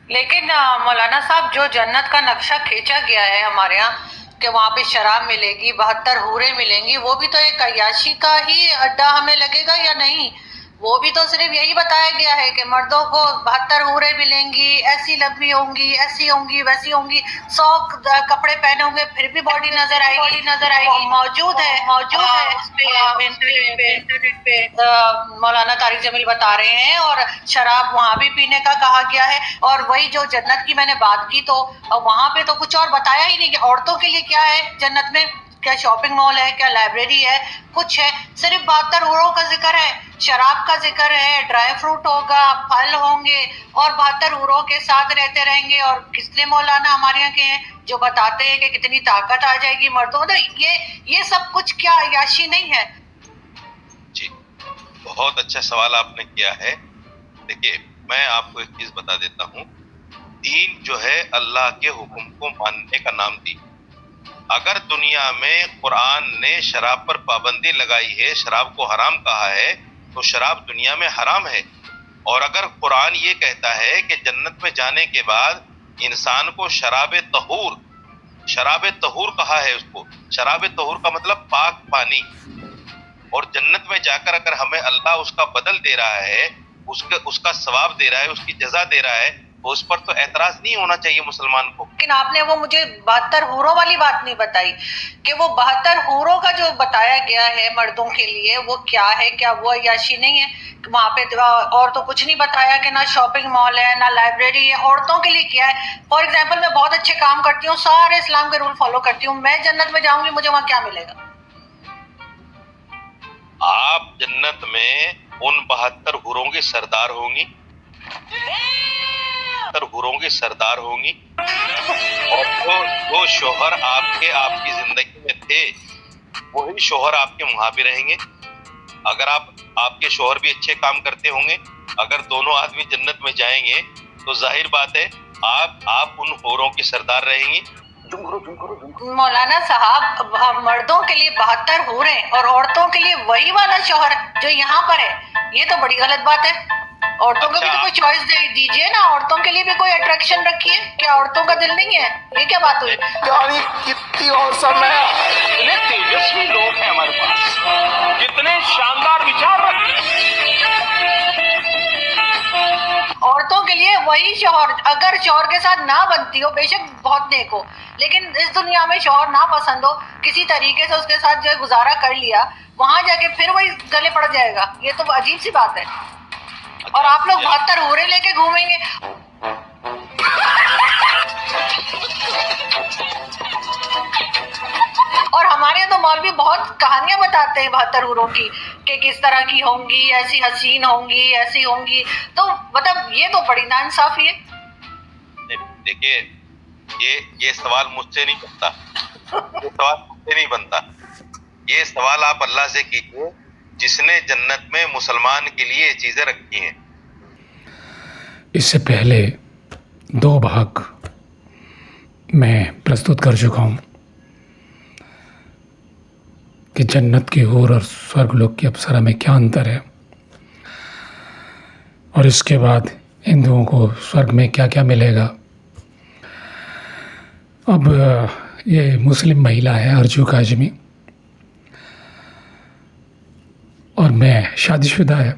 लेकिन मौलाना साहब, जो जन्नत का नक्शा खींचा गया है हमारे यहाँ कि वहाँ पे शराब मिलेगी, 72 हूरें मिलेंगी, वो भी तो एक अय्याशी का ही अड्डा हमें लगेगा या नहीं? वो भी तो सिर्फ यही बताया गया है कि मर्दों को 72 हूरें मिलेंगी, ऐसी लंबी होंगी, ऐसी होंगी, वैसी होंगी, 100 कपड़े पहने होंगे फिर भी बॉडी नजर आएगी। मौजूद है उस पे इंटरनेट पे मौलाना तारिक जमील बता रहे हैं। और शराब वहां भी पीने का कहा गया है। और वही जो जन्नत की मैंने बात की, तो वहां पे तो कुछ और बताया ही नहीं कि औरतों के लिए क्या है जन्नत में। क्या शॉपिंग मॉल है, क्या लाइब्रेरी है, कुछ है? सिर्फ 72 हूरों का जिक्र है, शराब का जिक्र है, ड्राई फ्रूट होगा, फल होंगे, और 72 हूरों के साथ रहते रहेंगे। और किसने मौलाना हमारे यहाँ के हैं जो बताते हैं कि कितनी ताकत आ जाएगी मर्दों में? ये सब कुछ क्या अय्याशी नहीं है? जी, बहुत अच्छा सवाल आपने किया है। देखिए, मैं आपको एक चीज बता देता हूँ। दीन जो है अल्लाह के हुक्म को मानने का नाम दी। अगर दुनिया में कुरान ने शराब पर पाबंदी लगाई है, शराब को हराम कहा है, तो शराब दुनिया में हराम है। और अगर कुरान ये कहता है कि जन्नत में जाने के बाद इंसान को शराब तहूर कहा है, उसको शराब तहूर का मतलब पाक पानी। और जन्नत में जाकर अगर हमें अल्लाह उसका बदल दे रहा है, उसका सवाब दे रहा है, उसकी जजा दे रहा है, तो उस पर तो ऐतराज नहीं होना चाहिए मुसलमान को। लेकिन आपने वो मुझे 72 हूरों वाली बात नहीं बताई कि वो 72 हूरों का जो बताया गया है मर्दों के लिए वो क्या है? क्या वो अय्याशी नहीं है? वहां पे और तो कुछ नहीं बताया कि ना शॉपिंग मॉल है, ना लाइब्रेरी है। औरतों के लिए क्या है? फॉर एग्जाम्पल, मैं बहुत अच्छे काम करती हूँ, सारे इस्लाम के रूल फॉलो करती हूँ, मैं जन्नत में जाऊंगी, मुझे वहां क्या मिलेगा? आप जन्नत में उन 72 हूरों की सरदार होंगी, 72 हूरों की सरदार होंगी। और जो शोहर आपकी जिंदगी में थे, वही शोहर आपके वहां भी रहेंगे। अगर आपके शोहर भी अच्छे काम करते होंगे, अगर दोनों आदमी जन्नत में जाएंगे, तो जाहिर बात है आप उन हूरों की सरदार रहेंगी। मौलाना साहब, मर्दों के लिए 72 हूरें और औरतों के लिए वही वाला शौहर जो यहाँ पर है, ये तो बड़ी गलत बात है। औरतों को भी तो कोई चॉइस दीजिए ना, औरतों के लिए भी कोई अट्रैक्शन रखिए। क्या औरतों का दिल नहीं है? ये क्या बात हुई? कितनी और समय, कितने तेजस्वी लोग हैं हमारे पास, कितने शानदार विचार रखते हैं। औरतों के लिए वही शौहर, अगर शौहर के साथ ना बनती हो, बेशक बहुत नेक हो, लेकिन इस दुनिया में शौहर ना पसंद हो, किसी तरीके से उसके साथ जो गुजारा कर लिया, वहां जाके फिर वही गले पड़ जाएगा। ये तो अजीब सी बात है। और आप लोग 72 हूरें लेके घूमेंगे। और हमारे यहाँ तो मौलवी बहुत कहानियां बताते हैं 72 हूरों की कि किस तरह की होंगी, ऐसी हसीन होंगी, ऐसी होंगी। तो मतलब ये तो बड़ी नाइंसाफी है। देखिए, ये सवाल मुझसे नहीं बनता, ये सवाल मुझसे नहीं बनता। ये सवाल आप अल्लाह से कीजिए जिसने जन्नत में मुसलमान के लिए चीजें रखी हैं। इससे पहले 2 भाग मैं प्रस्तुत कर चुका हूँ कि जन्नत की हूर और स्वर्गलोक की अप्सरा में क्या अंतर है, और इसके बाद हिंदुओं को स्वर्ग में क्या क्या मिलेगा। अब ये मुस्लिम महिला है अर्जू काजमी, और मैं शादीशुदा है,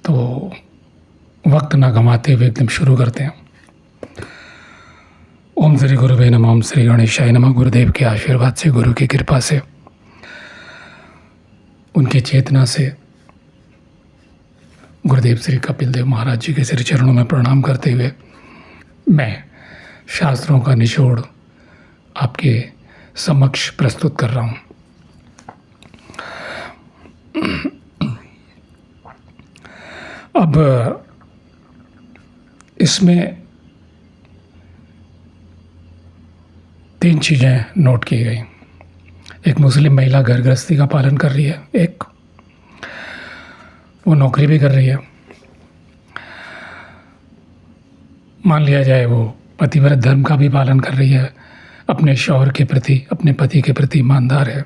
तो वक्त ना गंवाते हुए एकदम शुरू करते हैं। ओम श्री गुरुवे नमः, ओम श्री गणेशाय नमः। गुरुदेव के आशीर्वाद से, गुरु की कृपा से, उनकी चेतना से, गुरुदेव श्री कपिल देव महाराज जी के श्री चरणों में प्रणाम करते हुए मैं शास्त्रों का निचोड़ आपके समक्ष प्रस्तुत कर रहा हूँ। अब इसमें 3 चीज़ें नोट की गई। एक, मुस्लिम महिला घर गृहस्थी का पालन कर रही है, एक वो नौकरी भी कर रही है, मान लिया जाए वो पतिव्रत धर्म का भी पालन कर रही है, अपने शौहर के प्रति, अपने पति के प्रति ईमानदार है,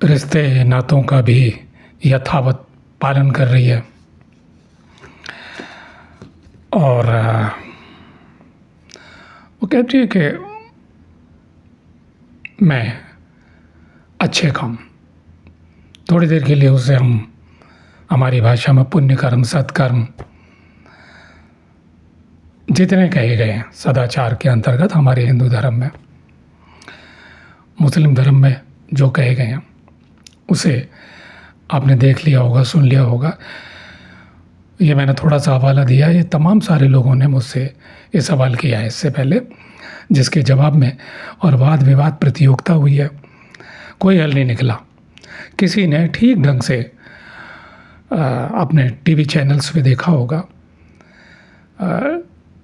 रिश्ते नातों का भी यथावत पालन कर रही है, और वो कहती है कि मैं अच्छे काम, थोड़ी देर के लिए उसे हम हमारी भाषा में पुण्य कर्म, सत्कर्म जितने कहे गए हैं सदाचार के अंतर्गत हमारे हिंदू धर्म में, मुस्लिम धर्म में जो कहे गए हैं उसे आपने देख लिया होगा, सुन लिया होगा। ये मैंने थोड़ा सा हवाला दिया, ये तमाम सारे लोगों ने मुझसे ये सवाल किया है इससे पहले, जिसके जवाब में और वाद विवाद प्रतियोगिता हुई है, कोई हल नहीं निकला। किसी ने ठीक ढंग से अपने टीवी चैनल्स पे देखा होगा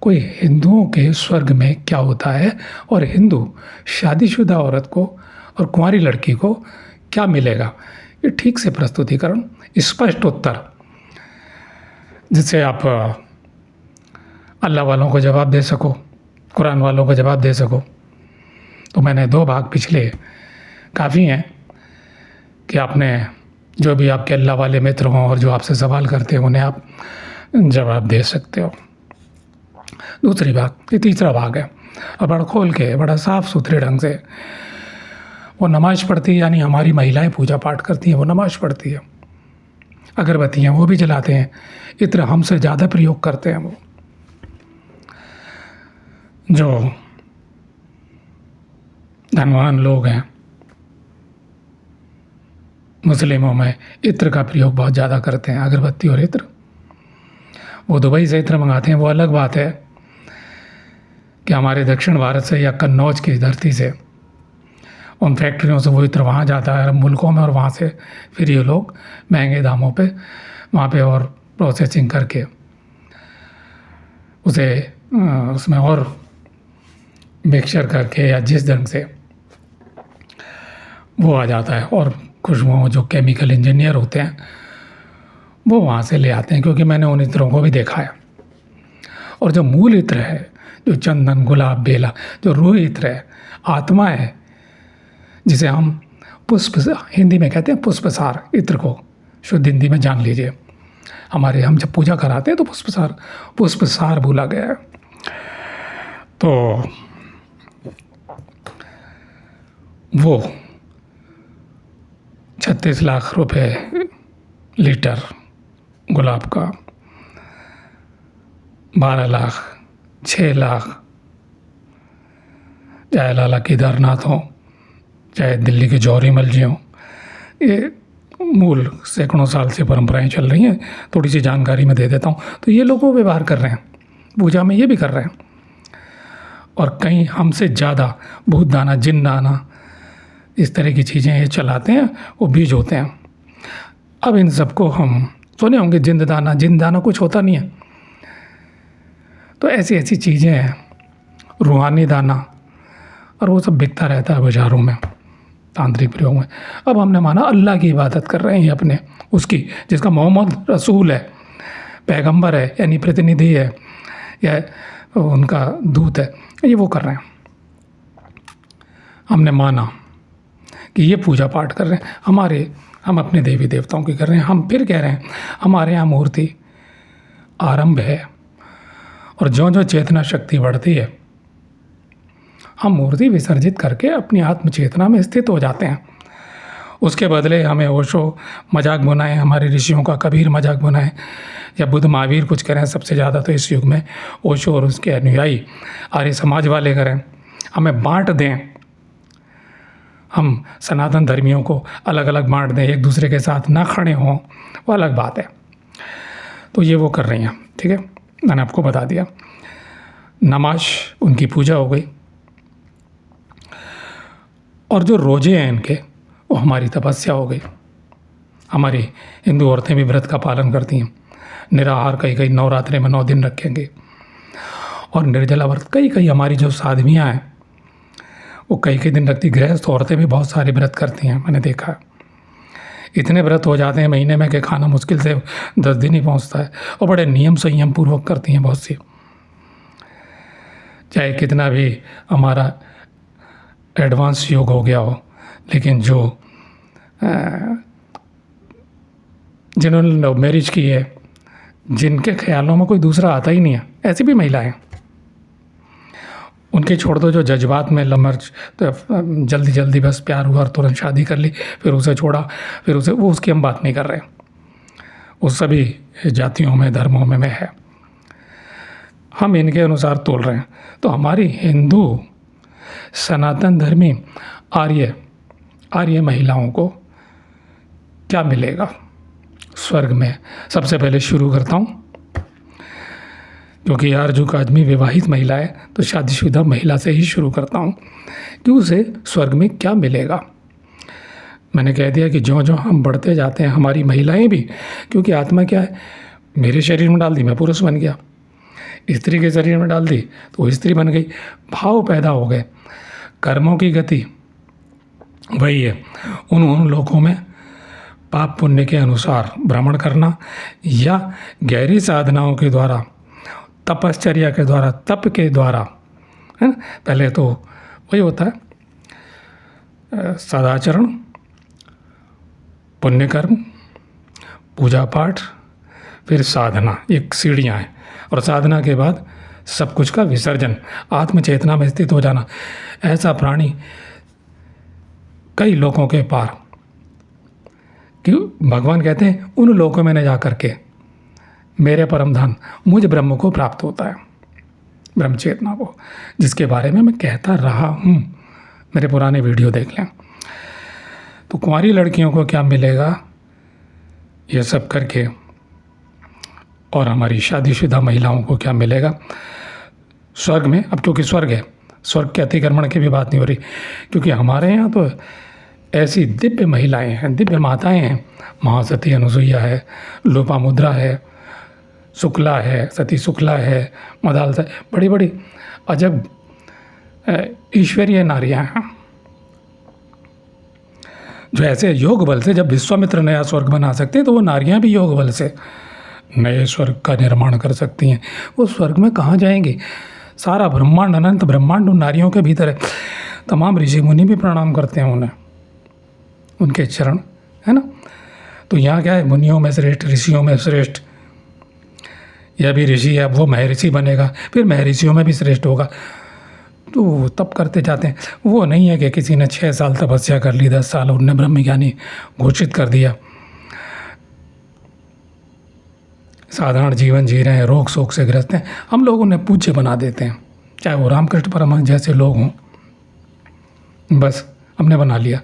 कोई हिंदुओं के स्वर्ग में क्या होता है और हिंदू शादीशुदा औरत को और कुंवारी लड़की को क्या मिलेगा, ये ठीक से प्रस्तुतिकरण, स्पष्ट उत्तर जिससे आप अल्लाह वालों को जवाब दे सको, कुरान वालों को जवाब दे सको। तो मैंने 2 भाग पिछले काफ़ी हैं कि आपने जो भी आपके अल्लाह वाले मित्र हों और जो आपसे सवाल करते हैं उन्हें आप जवाब दे सकते हो। दूसरी बात, ये तीसरा भाग है और बड़ा खोल के, बड़ा साफ़ सुथरे ढंग से वो नमाज़ पढ़ती है, यानी हमारी महिलाएं पूजा पाठ करती हैं, वो नमाज़ पढ़ती है, अगरबत्तियाँ वो भी जलाते हैं, इत्र हमसे ज़्यादा प्रयोग करते हैं। वो जो धनवान लोग हैं मुस्लिमों में इत्र का प्रयोग बहुत ज़्यादा करते हैं, अगरबत्ती और इत्र। वो दुबई से इत्र मंगाते हैं, वो अलग बात है कि हमारे दक्षिण भारत से या कन्नौज की धरती से उन फैक्ट्रियों से वो इत्र वहाँ जाता है अरब मुल्कों में, और वहाँ से फिर ये लोग महंगे दामों पे वहाँ पे और प्रोसेसिंग करके उसे उसमें और मिक्सचर करके या जिस ढंग से वो आ जाता है, और खुशबुओं जो केमिकल इंजीनियर होते हैं वो वहाँ से ले आते हैं, क्योंकि मैंने उन इत्रों को भी देखा है। और जो मूल इत्र है, जो चंदन, गुलाब, बेला, जो रूह इत्र है, आत्मा है, जिसे हम पुष्प, हिंदी में कहते हैं पुष्पसार इत्र को, शुद्ध हिंदी में जान लीजिए। हमारे हम जब पूजा कराते हैं तो पुष्पसार बोला गया है। तो वो 36 लाख रुपए लीटर गुलाब का, 12 लाख, 6 लाख, चाहे लाला केदारनाथ हो, चाहे दिल्ली के जौहरी मलजी हों, ये मूल सैकड़ों साल से परंपराएं चल रही हैं। थोड़ी सी जानकारी मैं दे देता हूँ। तो ये लोग वो व्यवहार कर रहे हैं, पूजा में ये भी कर रहे हैं, और कहीं हमसे ज़्यादा भूत दाना, जिन दाना, इस तरह की चीज़ें ये चलाते हैं, वो बीज होते हैं। अब इन सबको हम सुने होंगे, जिन दाना कुछ होता नहीं है। तो ऐसी ऐसी चीज़ें हैं, रूहानी दाना, और वो सब बिकता रहता है बाज़ारों में तांत्रिक प्रयोग में। अब हमने माना अल्लाह की इबादत कर रहे हैं अपने, उसकी, जिसका मोहम्मद रसूल है, पैगंबर है, यानी प्रतिनिधि है या उनका दूत है, ये वो कर रहे हैं। हमने माना कि ये पूजा पाठ कर रहे हैं, हम अपने देवी देवताओं की कर रहे हैं। हम फिर कह रहे हैं हमारे यहाँ मूर्ति आरंभ है, और जो चेतना शक्ति बढ़ती है हम मूर्ति विसर्जित करके अपनी आत्म चेतना में स्थित हो जाते हैं। उसके बदले हमें ओशो मजाक बनाए, हमारे ऋषियों का कबीर मजाक बनाए, या बुद्ध महावीर कुछ करें, सबसे ज़्यादा तो इस युग में ओशो और उसके अनुयायी आर्य समाज वाले करें, हमें बांट दें, हम सनातन धर्मियों को अलग अलग बांट दें, एक दूसरे के साथ ना खड़े हों, वो अलग बात है। तो ये वो कर रही हैं, ठीक है, मैंने आपको बता दिया। नमाज उनकी पूजा हो गई, और जो रोजे हैं इनके, वो हमारी तपस्या हो गई। हमारी हिंदू औरतें भी व्रत का पालन करती हैं, निराहार कई नवरात्रे में 9 दिन रखेंगे, और निर्जला व्रत कई हमारी जो साधवियाँ हैं वो कई दिन रखती। गृहस्थ औरतें भी बहुत सारे व्रत करती हैं, मैंने देखा है। इतने व्रत हो जाते हैं महीने में कि खाना मुश्किल से 10 दिन ही पहुंचता है, और बड़े नियम संयम पूर्वक करती हैं बहुत सी। चाहे कितना भी हमारा एडवांस योग हो गया हो, लेकिन जो जिन्होंने लव मैरिज की है जिनके ख्यालों में कोई दूसरा आता ही नहीं है, ऐसी भी महिलाएं। उनके छोड़ दो जो जज्बात में लमर्ज, तो जल्दी जल्दी बस प्यार हुआ और तुरंत शादी कर ली, फिर उसे छोड़ा, फिर उसे, वो उसकी हम बात नहीं कर रहे। वो सभी जातियों में, धर्मों में है, हम इनके अनुसार तोल रहे हैं। तो हमारी हिंदू सनातन धर्मी आर्य महिलाओं को क्या मिलेगा स्वर्ग में? सबसे पहले शुरू करता हूँ, क्योंकि आर्जुक आदमी विवाहित महिला है, तो शादीशुदा महिला से ही शुरू करता हूँ कि उसे स्वर्ग में क्या मिलेगा। मैंने कह दिया कि ज्यों ज्यों हम बढ़ते जाते हैं, हमारी महिलाएं भी, क्योंकि आत्मा क्या है, मेरे शरीर में डाल दी मैं पुरुष बन गया, स्त्री के शरीर में डाल दी तो वो स्त्री बन गई, भाव पैदा हो गए। कर्मों की गति वही है, उन लोगों में पाप पुण्य के अनुसार भ्रमण करना या गहरी साधनाओं के द्वारा, तपश्चर्या के द्वारा, तप के द्वारा, है ना। पहले तो वही होता है सदाचरण, पुण्यकर्म, पूजा पाठ, फिर साधना, एक सीढ़ियाँ हैं। और साधना के बाद सब कुछ का विसर्जन, आत्म चेतना में स्थित हो जाना। ऐसा प्राणी कई लोगों के पार, कि भगवान कहते हैं उन लोगों में न जा कर के मेरे परम धाम, मुझ ब्रह्म को प्राप्त होता है, ब्रह्म चेतना को, जिसके बारे में मैं कहता रहा हूँ। मेरे पुराने वीडियो देख लें। तो कुंवारी लड़कियों को क्या मिलेगा ये सब करके, और हमारी शादीशुदा महिलाओं को क्या मिलेगा स्वर्ग में? अब क्योंकि स्वर्ग है, स्वर्ग के अतिक्रमण की भी बात नहीं हो रही, क्योंकि हमारे यहाँ तो ऐसी दिव्य महिलाएं हैं, दिव्य माताएं हैं। महासती अनुसुईया है, लोपामुद्रा है, शुक्ला है, सती शुक्ला है, मदालसा, बड़ी बड़ी अजब ईश्वरीय नारियाँ हैं, जो ऐसे योग बल से, जब विश्वामित्र नया स्वर्ग बना सकते हैं तो वो नारियाँ भी योग बल से नए स्वर्ग का निर्माण कर सकती हैं। वो स्वर्ग में कहाँ जाएंगी? सारा ब्रह्मांड, अनंत ब्रह्मांड उन नारियों के भीतर है। तमाम ऋषि मुनि भी प्रणाम करते हैं उन्हें, उनके चरण, है ना। तो यहाँ क्या है, मुनियों में श्रेष्ठ, ऋषियों में श्रेष्ठ। यह भी ऋषि है, अब वो महर्षि बनेगा, फिर महर्षियों में भी श्रेष्ठ होगा। तो वो तप करते जाते हैं। वो नहीं है कि किसी ने 6 साल तपस्या कर ली, 10 साल उन्हें ब्रह्मज्ञानी घोषित कर दिया, साधारण जीवन जी रहे हैं, रोग शोक से ग्रस्त हैं, हम लोग उन्हें पूज्य बना देते हैं, चाहे वो रामकृष्ण परमहंस जैसे लोग हों। बस हमने बना लिया।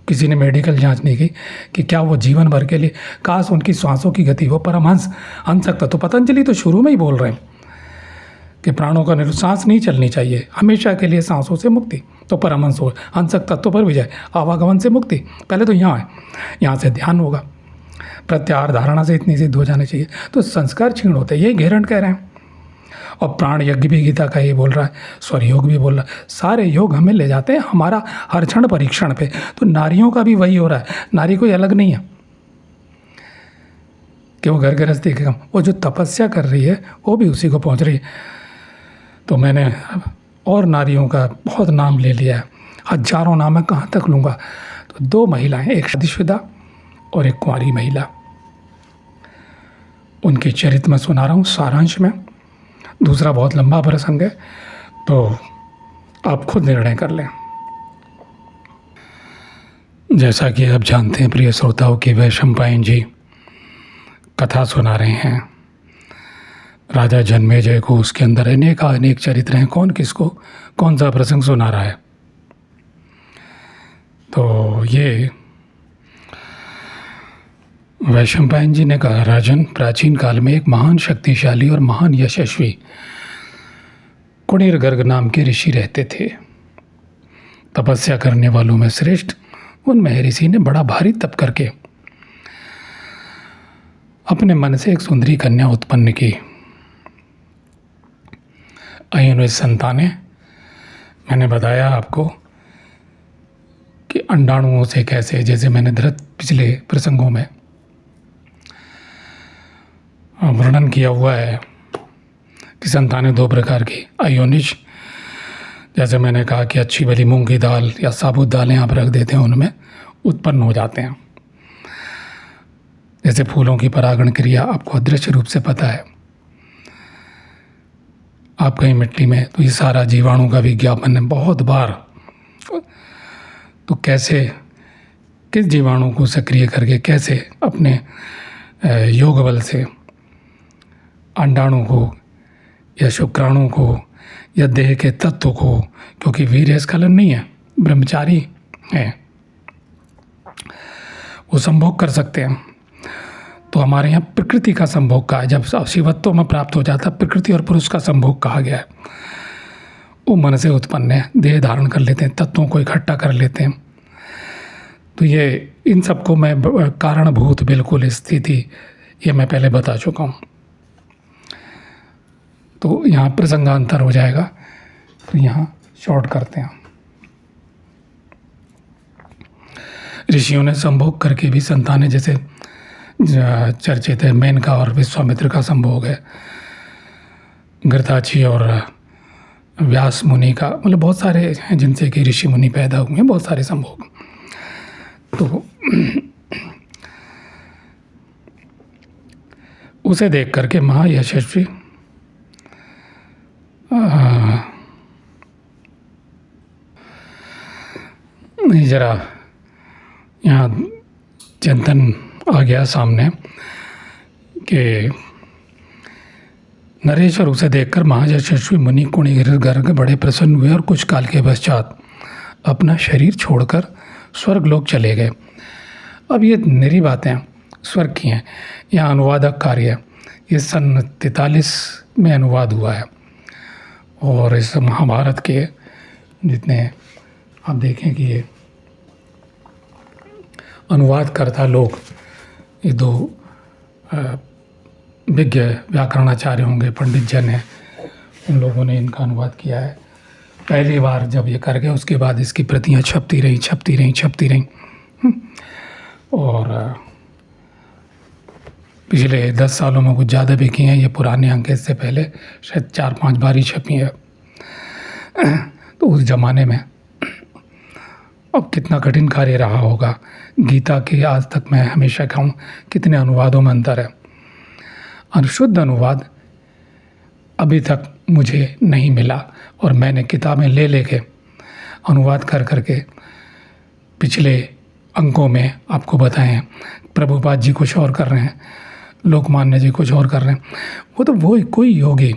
किसी ने मेडिकल जांच नहीं की कि क्या वो जीवन भर के लिए, काश उनकी सांसों की गति वो परमहंस हंस सकता। तो पतंजलि तो शुरू में ही बोल रहे हैं कि प्राणों का सांस नहीं चलनी चाहिए, हमेशा के लिए सांसों से मुक्ति। तो परमहंस हो, हंस तत्व पर विजय, आवागमन से मुक्ति। पहले तो यहाँ है, यहाँ से ध्यान होगा, प्रत्याहार धारणा से इतनी सिद्ध हो जानी चाहिए। तो संस्कार क्षीण होते हैं, यही घेरंट कह रहे हैं। और प्राण यज्ञ भी गीता का ये बोल रहा है, स्वर योग भी बोल रहा है। सारे योग हमें ले जाते हैं हमारा हर क्षण परीक्षण पे। तो नारियों का भी वही हो रहा है, नारी कोई अलग नहीं है कि वो घर गृहस्थी के काम, वो जो तपस्या कर रही है वो भी उसी को पहुंच रही है। तो मैंने और नारियों का बहुत नाम ले लिया है, हजारों नाम मैं कहाँ तक लूँगा। तो 2 महिलाएं, एक शादीशुदा और एक कुंवारी महिला, उनके चरित्र में सुना रहा हूँ सारांश में। दूसरा बहुत लंबा प्रसंग है, तो आप खुद निर्णय कर लें। जैसा कि आप जानते हैं प्रिय श्रोताओं की वैशंपायन जी कथा सुना रहे हैं राजा जन्मेजय को। उसके अंदर अनेक चरित्र हैं, कौन किसको कौन सा प्रसंग सुना रहा है। तो ये वैशंपायन जी ने कहा, राजन, प्राचीन काल में एक महान शक्तिशाली और महान यशस्वी कुणीर गर्ग नाम के ऋषि रहते थे। तपस्या करने वालों में श्रेष्ठ उन महर्षि ने बड़ा भारी तप करके अपने मन से एक सुंदरी कन्या उत्पन्न की। अयन संतानें, मैंने बताया आपको कि अंडाणुओं से कैसे, जैसे मैंने पिछले प्रसंगों में वर्णन किया हुआ है कि संतानें 2 प्रकार की, अयोनिज, जैसे मैंने कहा कि अच्छी भली मूंग की दाल या साबुत दालें आप रख देते हैं, उनमें उत्पन्न हो जाते हैं। जैसे फूलों की परागण क्रिया आपको अदृश्य रूप से पता है, आप कहीं मिट्टी में, तो ये सारा जीवाणु का विज्ञापन है बहुत बार। तो कैसे किस जीवाणु को सक्रिय करके कैसे अपने योग बल से अंडाणु को या शुक्राणु को या देह के तत्व को, क्योंकि वीर्य स्खलन नहीं है, ब्रह्मचारी है, वो संभोग कर सकते हैं। तो हमारे यहाँ प्रकृति का संभोग कहा है, जब शिवत्व में प्राप्त हो जाता है प्रकृति और पुरुष का संभोग कहा गया है। वो मन से उत्पन्न है, देह धारण कर लेते हैं, तत्वों को इकट्ठा कर लेते हैं। तो ये इन सबको मैं कारणभूत बिल्कुल स्थिति ये मैं पहले बता चुका हूँ। तो यहाँ प्रसंगांतर हो जाएगा, तो यहाँ शॉर्ट करते हैं। ऋषियों ने संभोग करके भी संतानें, जैसे चर्चित है मेनका और विश्वामित्र का संभोग है, घृताची और व्यास मुनि का, मतलब बहुत सारे हैं जिनसे कि ऋषि मुनि पैदा हुए हैं, बहुत सारे संभोग। तो उसे देख करके महायशस्वी जरा यहाँ चिंतन आ गया सामने कि नरेश्वर उसे देखकर महायशस्वी मुनि कुणी गर्ग बड़े प्रसन्न हुए और कुछ काल के पश्चात अपना शरीर छोड़कर स्वर्गलोक चले गए। अब ये मेरी बातें स्वर्ग की हैं, यहाँ अनुवादक कार्य है, ये सन 43 में अनुवाद हुआ है। और इस महाभारत के जितने आप देखें कि ये अनुवादकर्ता लोग, ये दो विज्ञ व्याकरणाचार्य होंगे, पंडित जन हैं, उन लोगों ने इनका अनुवाद किया है। पहली बार जब ये कर गए उसके बाद इसकी प्रतियां छपती रहीं। और पिछले 10 सालों में कुछ ज़्यादा भी की हैं, ये पुराने अंक से पहले शायद 4-5 बार ही छपी है। तो उस ज़माने में अब कितना कठिन कार्य रहा होगा। गीता के आज तक मैं हमेशा कहूँ कितने अनुवादों में अंतर है। अनुशुद्ध अनुवाद अभी तक मुझे नहीं मिला, और मैंने किताबें ले के अनुवाद कर के पिछले अंकों में आपको बताएं। प्रभुपाद जी कुछ और कर रहे हैं, लोकमान्य जी कुछ और कर रहे हैं, वो कोई योगी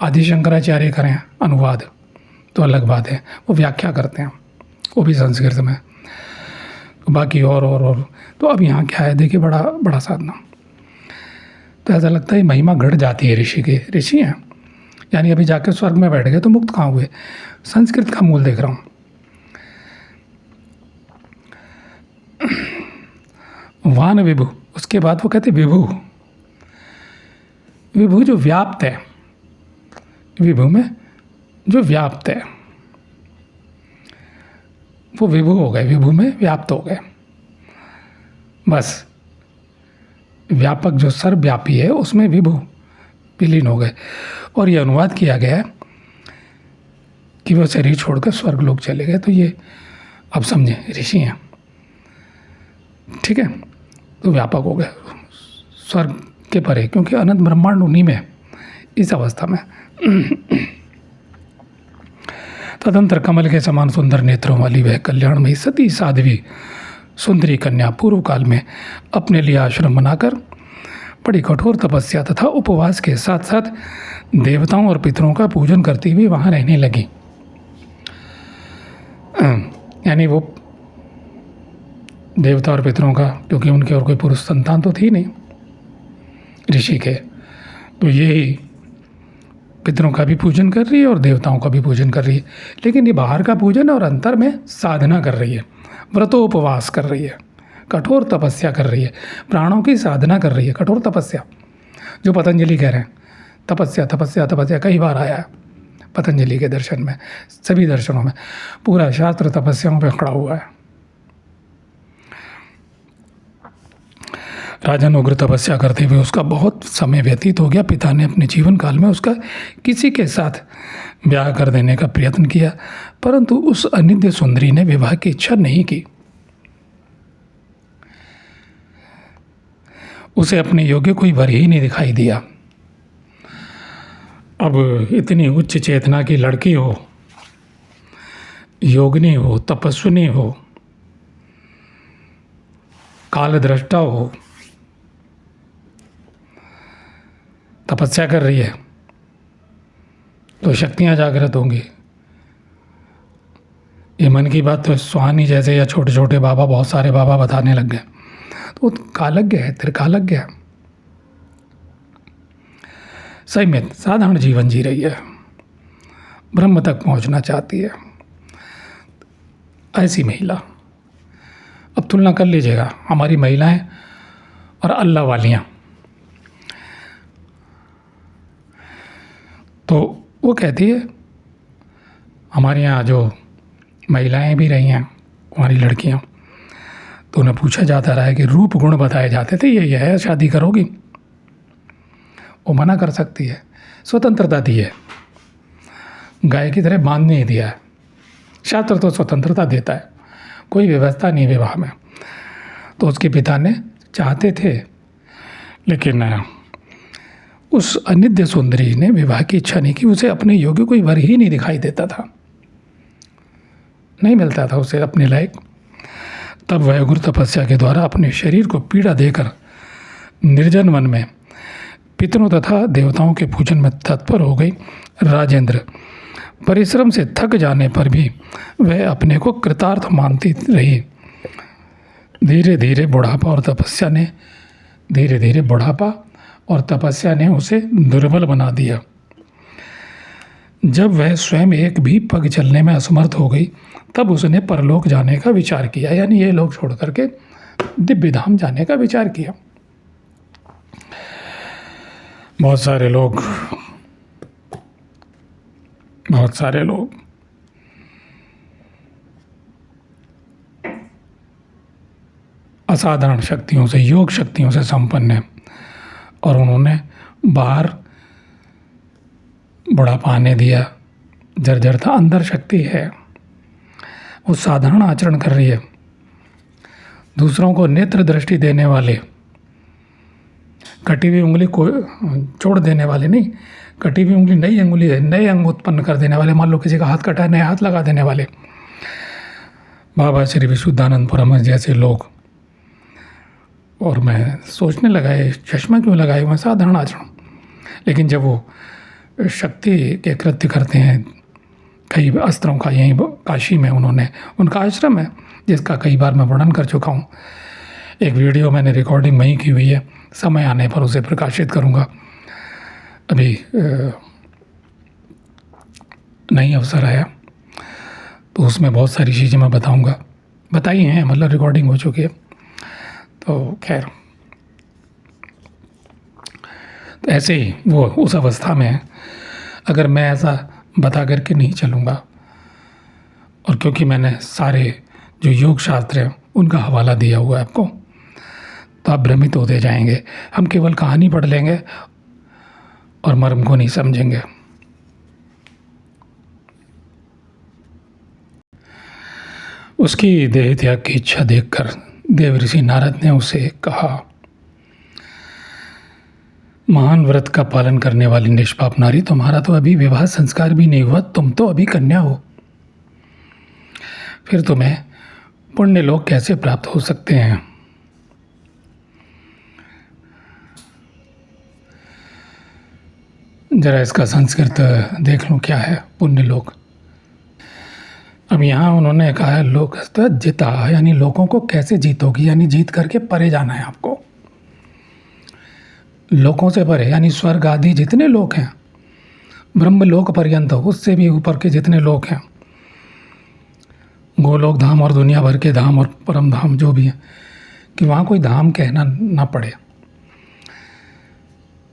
आदि शंकराचार्य करें अनुवाद तो अलग बात है, वो व्याख्या करते हैं, वो भी संस्कृत में। बाकी और तो अब यहाँ क्या है देखिए, बड़ा साधना। तो ऐसा लगता है महिमा घट जाती है ऋषि हैं, यानी अभी जाके स्वर्ग में बैठ गए तो मुक्त कहाँ हुए। संस्कृत का मूल देख रहा हूँ। वान विभु, उसके बाद वो कहते विभु जो व्याप्त है, विभु में जो व्याप्त है वो विभु हो गए, विभु में व्याप्त हो गए। बस व्यापक जो सर्वव्यापी है उसमें विभु विलीन हो गए। और ये अनुवाद किया गया है कि वो शरीर छोड़कर स्वर्गलोक चले गए। तो ये अब समझे ऋषि हैं, ठीक है। तो व्यापक हो गए स्वर्ग के परे, क्योंकि अनंत ब्रह्मांड उन्हीं में इस अवस्था में। तदंतर कमल के समान सुंदर नेत्रों वाली वह कल्याणमयी सती साध्वी सुंदरी कन्या पूर्व काल में अपने लिए आश्रम बनाकर बड़ी कठोर तपस्या तथा उपवास के साथ साथ देवताओं और पितरों का पूजन करती हुई वहाँ रहने लगी। यानी वो देवता और पितरों का, क्योंकि उनके और कोई पुरुष संतान तो थी नहीं ऋषि के, तो यही पितरों का भी पूजन कर रही है और देवताओं का भी पूजन कर रही है। लेकिन ये बाहर का पूजन और अंतर में साधना कर रही है, व्रतोपवास कर रही है, कठोर तपस्या कर रही है, प्राणों की साधना कर रही है, कठोर तपस्या जो पतंजलि कह रहे हैं। तपस्या कई बार आया है पतंजलि के दर्शन में, सभी दर्शनों में पूरा शास्त्र तपस्याओं पे खड़ा हुआ है। राजन उग्र तपस्या करते हुए उसका बहुत समय व्यतीत हो गया। पिता ने अपने जीवन काल में उसका किसी के साथ ब्याह कर देने का प्रयत्न किया, परंतु उस अनित्य सुंदरी ने विवाह की इच्छा नहीं की। उसे अपने योग्य कोई वर ही नहीं दिखाई दिया। अब इतनी उच्च चेतना की लड़की हो, योगिनी हो, तपस्विनी हो, कालदृष्टा हो, तपस्या कर रही है तो शक्तियाँ जागृत होंगी। ये मन की बात तो सुहानी जैसे या छोटे छोटे बाबा, बहुत सारे बाबा बताने लग गए, तो कालज्ञ है, त्रिकालज्ञ है, सही में साधारण जीवन जी रही है, ब्रह्म तक पहुंचना चाहती है। ऐसी महिला, अब तुलना कर लीजिएगा हमारी महिलाएं और अल्लाह वालियाँ। तो वो कहती है, हमारे यहाँ जो महिलाएं भी रही हैं, हमारी लड़कियाँ, तो उन्हें पूछा जाता रहा है कि रूप गुण बताए जाते थे, ये है शादी करोगी? वो मना कर सकती है, स्वतंत्रता दी है, गाय की तरह बांध नहीं दिया है। शास्त्र तो स्वतंत्रता देता है, कोई व्यवस्था नहीं विवाह में। तो उसके पिता ने चाहते थे, लेकिन उस अनिद्य सुंदरी ने विवाह की इच्छा नहीं की। उसे अपने योग्य कोई वर ही नहीं दिखाई देता था, नहीं मिलता था उसे अपने लायक। तब वह गुरु तपस्या के द्वारा अपने शरीर को पीड़ा देकर निर्जन वन में पितरों तथा देवताओं के पूजन में तत्पर हो गई। राजेंद्र परिश्रम से थक जाने पर भी वह अपने को कृतार्थ मानती रही। धीरे धीरे बुढ़ापा और तपस्या ने उसे दुर्बल बना दिया। जब वह स्वयं एक भी पग चलने में असमर्थ हो गई, तब उसने परलोक जाने का विचार किया, यानी ये लोग छोड़ करके दिव्य धाम जाने का विचार किया। बहुत सारे लोग असाधारण शक्तियों से, योग शक्तियों से संपन्न है, और उन्होंने बाहर बुढ़ापा आने दिया, जर्जरता, अंदर शक्ति है, वो साधारण आचरण कर रही है। दूसरों को नेत्र दृष्टि देने वाले, कटी हुई उंगली को छोड़ देने वाले नहीं, कटी हुई उंगली नई अंग उत्पन्न कर देने वाले। मान लो किसी का हाथ कटा है, नया हाथ लगा देने वाले बाबा श्री विशुद्धानंद परमहंस जैसे लोग। और मैं सोचने लगा, ये चश्मा क्यों लगाए हुए, साधारण आचरण। लेकिन जब वो शक्ति के कृत्य करते हैं, कई अस्त्रों का, यहीं काशी में उन्होंने, उनका आश्रम है जिसका कई बार मैं वर्णन कर चुका हूँ। एक वीडियो मैंने रिकॉर्डिंग वहीं की हुई है, समय आने पर उसे प्रकाशित करूँगा। अभी नहीं अवसर आया, तो उसमें बहुत सारी चीज़ें मैं बताऊँगा, बताई हैं, मतलब रिकॉर्डिंग हो चुकी है। तो खैर, तो ऐसे ही वो उस अवस्था में है। अगर मैं ऐसा बता करके नहीं चलूँगा, और क्योंकि मैंने सारे जो योग शास्त्र हैं उनका हवाला दिया हुआ है आपको, तो आप भ्रमित होते जाएंगे। हम केवल कहानी पढ़ लेंगे और मर्म को नहीं समझेंगे। उसकी देह त्याग की इच्छा देखकर देवऋषि नारद ने उसे कहा, महान व्रत का पालन करने वाली निष्पाप नारी, तुम्हारा तो अभी विवाह संस्कार भी नहीं हुआ, तुम तो अभी कन्या हो, फिर तुम्हें पुण्य लोक कैसे प्राप्त हो सकते हैं? जरा इसका संस्कृत देख लो क्या है पुण्य लोक। अब यहाँ उन्होंने कहा है लोक जिता, यानी लोगों को कैसे जीतोगी, यानी जीत करके परे जाना है आपको, लोकों से परे, यानी स्वर्ग आदि जितने लोक हैं, ब्रह्म लोक पर्यंत, उससे भी ऊपर के जितने लोक हैं, गोलोक धाम और दुनिया भर के धाम और परम धाम जो भी हैं, कि वहाँ कोई धाम कहना ना पड़े,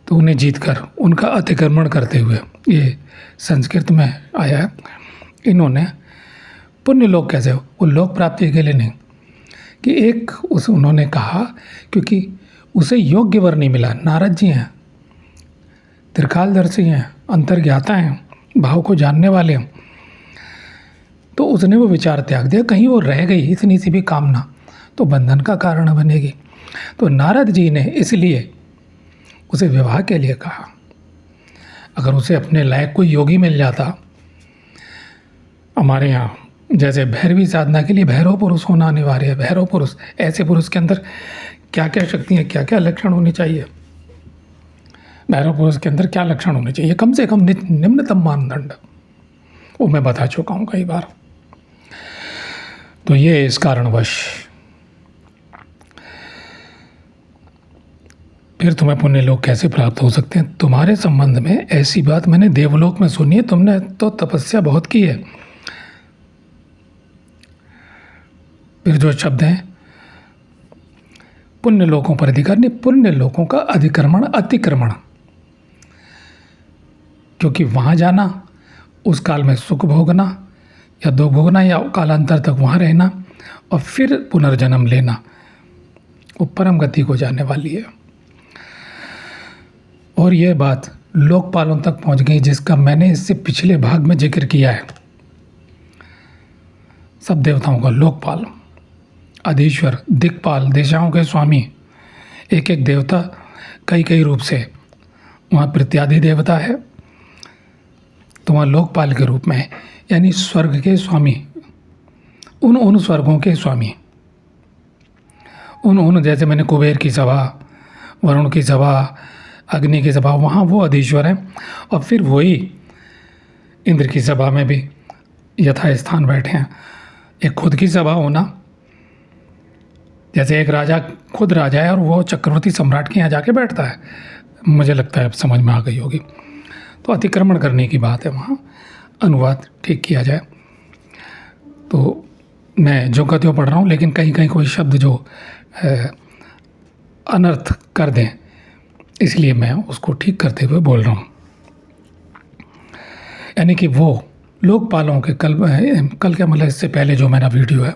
तो उन्हें जीतकर उनका अतिक्रमण करते हुए, ये संस्कृत में आया है। इन्होंने पुण्य लोक कैसे हो, वो लोक प्राप्ति के लिए नहीं, कि उन्होंने कहा क्योंकि उसे योग्य वर नहीं मिला। नारद जी हैं, त्रिकालदर्शी हैं, अंतर्ज्ञाता हैं, भाव को जानने वाले हैं, तो उसने वो विचार त्याग दिया। कहीं वो रह गई इतनी सी भी कामना, तो बंधन का कारण बनेगी। तो नारद जी ने इसलिए उसे विवाह के लिए कहा। अगर उसे अपने लायक कोई योगी मिल जाता, हमारे यहाँ जैसे भैरवी साधना के लिए भैरव पुरुष होना अनिवार्य है, भैरव पुरुष, ऐसे पुरुष के अंदर क्या क्या शक्तियाँ, क्या क्या लक्षण होने चाहिए, भैरव पुरुष के अंदर क्या लक्षण होने चाहिए, कम से कम निम्नतम मानदंड, वो मैं बता चुका हूँ कई बार। तो ये इस कारणवश फिर तुम्हें पुण्य लोक कैसे प्राप्त हो सकते हैं। तुम्हारे संबंध में ऐसी बात मैंने देवलोक में सुनी है, तुमने तो तपस्या बहुत की है। फिर जो शब्द हैं पुण्य लोकों पर अधिकार नहीं, पुण्य लोकों का अधिक्रमण, अतिक्रमण, क्योंकि वहाँ जाना, उस काल में सुख भोगना या दुख भोगना या कालांतर तक वहाँ रहना और फिर पुनर्जन्म लेना, वो परम गति को जाने वाली है। और ये बात लोकपालों तक पहुँच गई, जिसका मैंने इससे पिछले भाग में जिक्र किया है। सब देवताओं का लोकपाल, अधीश्वर, दिक्पाल, दिशाओं के स्वामी, एक एक देवता कई कई रूप से, वहाँ प्रत्यादि देवता है तो वहाँ लोकपाल के रूप में है, यानी स्वर्ग के स्वामी, उन स्वर्गों के स्वामी, उन जैसे मैंने कुबेर की सभा, वरुण की सभा, अग्नि की सभा, वहाँ वो अधीश्वर हैं। और फिर वही इंद्र की सभा में भी यथास्थान बैठे हैं। एक खुद की सभा होना, जैसे एक राजा खुद राजा है और वो चक्रवर्ती सम्राट के यहाँ जाके बैठता है, मुझे लगता है अब समझ में आ गई होगी। तो अतिक्रमण करने की बात है, वहाँ अनुवाद ठीक किया जाए। तो मैं जो का त्यों पढ़ रहा हूँ, लेकिन कहीं कहीं कोई शब्द जो अनर्थ कर दें, इसलिए मैं उसको ठीक करते हुए बोल रहा हूँ। यानी कि वो लोकपालों के कल क्या मतलब, इससे पहले जो मेरा वीडियो है